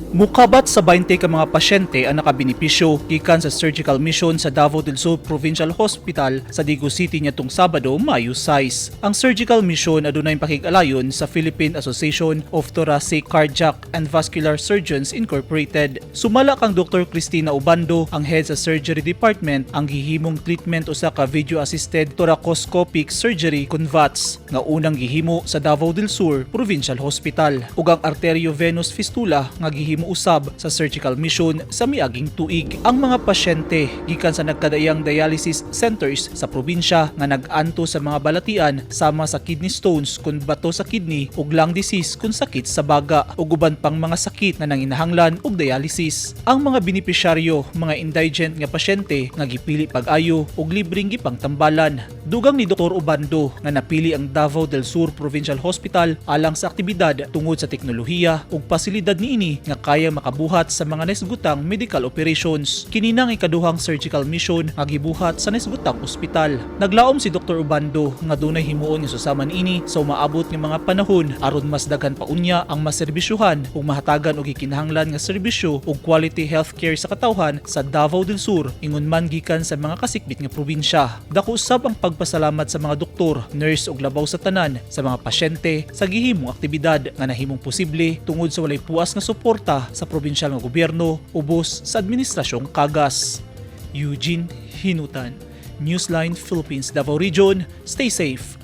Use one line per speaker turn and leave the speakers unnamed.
Mukabat sa 20 ka mga pasyente ang nakabinipisyo gikan sa surgical mission sa Davao del Sur Provincial Hospital sa Digo City nitong Sabado, Mayo 6. Ang surgical mission adunay pakig-alayon sa Philippine Association of Thoracic, Cardiac and Vascular Surgeons Incorporated. Sumala kang Dr. Cristina Ubando, ang head sa surgery department, ang gihimong treatment usa ka video-assisted thoracoscopic surgery kun VATS nga unang gihimo sa Davao del Sur Provincial Hospital ug ang arteriovenous fistula nga gihimo usab sa surgical mission sa miaging tuig. Ang mga pasyente gikan sa nagkadayang dialysis centers sa probinsya nga nag-anto sa mga balatian sama sa kidney stones kun bato sa kidney ug lung disease kun sakit sa baga ug uban pang mga sakit na nanginahanglan og dialysis. Ang mga benepisyaryo mga indigent nga pasyente nga gipili pag-ayo ug libreng gipangtambalan. Dugang ni Dr. Ubando nga napili ang Davao del Sur Provincial Hospital alang sa aktibidad tungod sa teknolohiya ug pasilidad niini nga kaya makabuhat sa mga nesgutang medical operations. Kininang ikaduhang surgical mission nga gibuhat sa nesgutang ospital. Naglaom si Dr. Ubando nga dunay himuon nga susama niini sa umaabot nga mga panahon aron mas daghan pa unya ang maserbisyuhan ug mahatagan og gikinahanglan nga serbisyo ug quality healthcare sa katawhan sa Davao del Sur ingon man gikan sa mga kasikbit nga probinsya. Dako usab ang pagpasalamat sa mga doktor, nurse ug labaw sa tanan sa mga pasyente sa gihimong aktibidad nga nahimong posible tungod sa walay puas nga suporta sa probinsyal nga gobyerno ubos sa administrasyong kagas. Eugene Hinutan, Newsline Philippines, Davao Region. Stay safe,